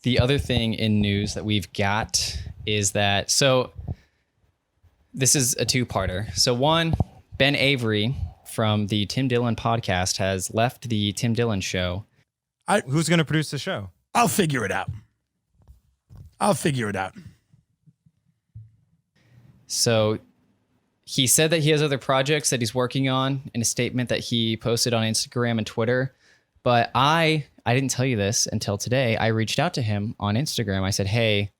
the other thing in news that we've got is that, so this is a two-parter. So one, Ben Avery from the Tim Dillon podcast has left the Tim Dillon Show. Who's going to produce the show? I'll figure it out. So he said that he has other projects that he's working on in a statement that he posted on Instagram and Twitter. But I didn't tell you this until today. I reached out to him on Instagram. I said, hey,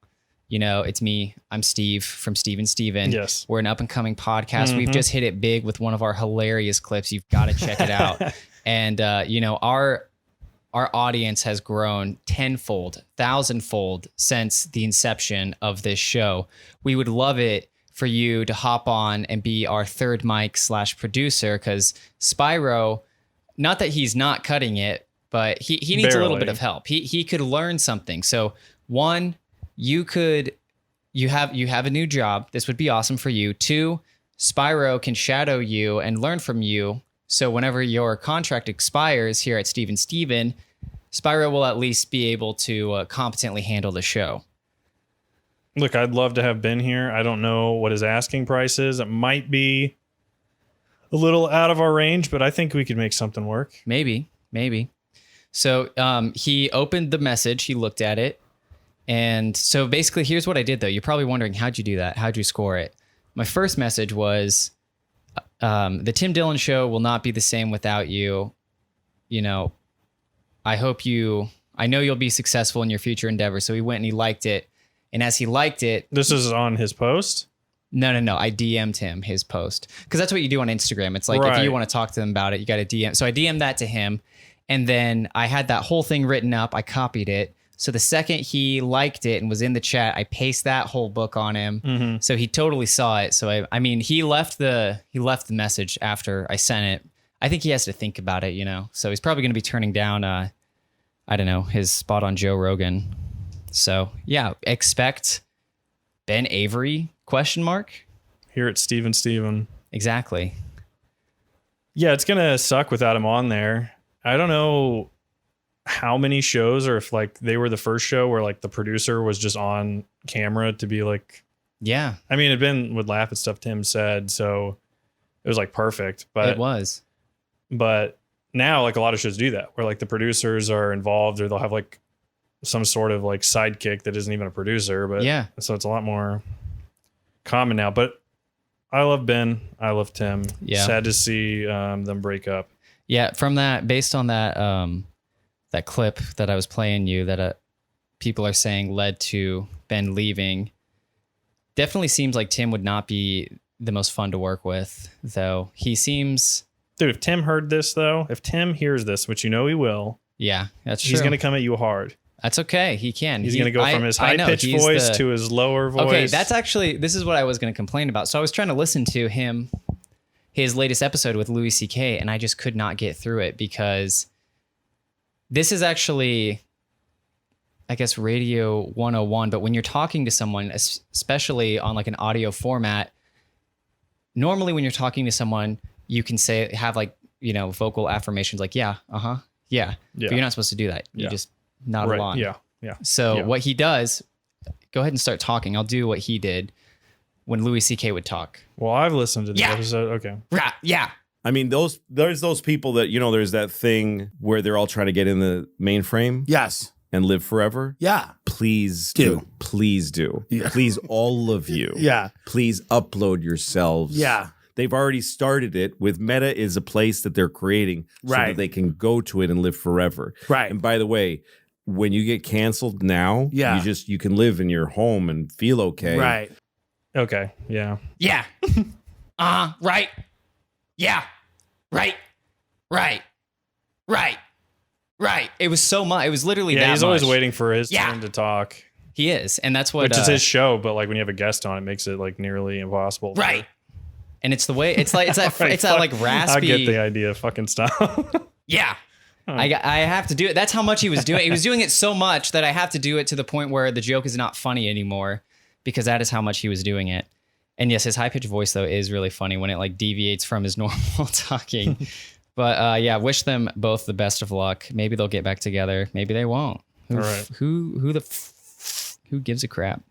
it's me. I'm Steve from Steve and Steven. Yes. We're an up and coming podcast. We've just hit it big with one of our hilarious clips. You've got to check it out. And, our audience has grown tenfold, thousandfold since the inception of this show. We would love it for you to hop on and be our third mic / producer, because Spyro, not that he's not cutting it, but he needs a little bit of help. He could learn something. So one, you have a new job. This would be awesome for you. Two, Spyro can shadow you and learn from you. So whenever your contract expires here at Steve and Steven, Spyro will at least be able to competently handle the show. Look, I'd love to have Ben here. I don't know what his asking price is. It might be a little out of our range, but I think we could make something work. Maybe. So he opened the message. He looked at it. And so basically, here's what I did, though. You're probably wondering, how'd you do that? How'd you score it? My first message was, the Tim Dillon Show will not be the same without you. I know you'll be successful in your future endeavors. So he went and he liked it. And as he liked it... This is on his post? No. I DM'd him his post. Because that's what you do on Instagram. It's like, if you want to talk to them about it, you got to DM. So I DM'd that to him. And then I had that whole thing written up. I copied it. So the second he liked it and was in the chat, I pasted that whole book on him. Mm-hmm. So he totally saw it. So he left the message after I sent it. I think he has to think about it, So he's probably going to be turning down, his spot on Joe Rogan. So yeah, expect Ben Avery ? Here at Steve and Steven. Exactly. Yeah, it's gonna suck without him on there. I don't know how many shows, or if they were the first show where the producer was just on camera to be yeah. I mean, Ben would laugh at stuff Tim said, so it was perfect. But it was. But now a lot of shows do that, where the producers are involved, or they'll have some sort of sidekick that isn't even a producer. But yeah, so it's a lot more common now. But I love Ben. I love Tim. Yeah. Sad to see them break up. Yeah. From that, based on that that clip that I was playing you, that people are saying led to Ben leaving, definitely seems like Tim would not be the most fun to work with, though. He seems... Dude, if Tim heard this, though, if Tim hears this, which he will, yeah, that's true. He's going to come at you hard. That's okay. He can. He's going to go from his high-pitched voice to his lower voice. Okay, this is what I was going to complain about. So I was trying to listen to his latest episode with Louis C.K., and I just could not get through it, because this is actually, I guess, Radio 101. But when you're talking to someone, especially on an audio format, normally when you're talking to someone, you can have vocal affirmations yeah, yeah. But you're not supposed to do that. You just nod along. Yeah. So what he does, go ahead and start talking. I'll do what he did when Louis C.K. would talk. Well, I've listened to the episode. Okay. Yeah. I mean, there's those people that, there's that thing where they're all trying to get in the mainframe. Yes. And live forever. Yeah. Please do. Please do. Yeah. Please, all of you. Yeah. Please upload yourselves. Yeah. They've already started it with Meta is a place that they're creating so that they can go to it and live forever. Right. And by the way, when you get canceled now, you can live in your home and feel okay. Right. Okay. Yeah. Yeah. Right. Yeah. Right. It was so much. It was literally that much. Yeah, he's always waiting for his turn to talk. He is. And that's what... Which is his show, but when you have a guest on, it makes it nearly impossible. Right. And it's the way... It's that raspy... I get the idea. Fucking stop. Yeah. I have to do it. That's how much he was doing. He was doing it so much that I have to do it to the point where the joke is not funny anymore, because that is how much he was doing it. And yes, his high-pitched voice, though, is really funny when it deviates from his normal talking. But wish them both the best of luck. Maybe they'll get back together. Maybe they won't. All right. Who gives a crap?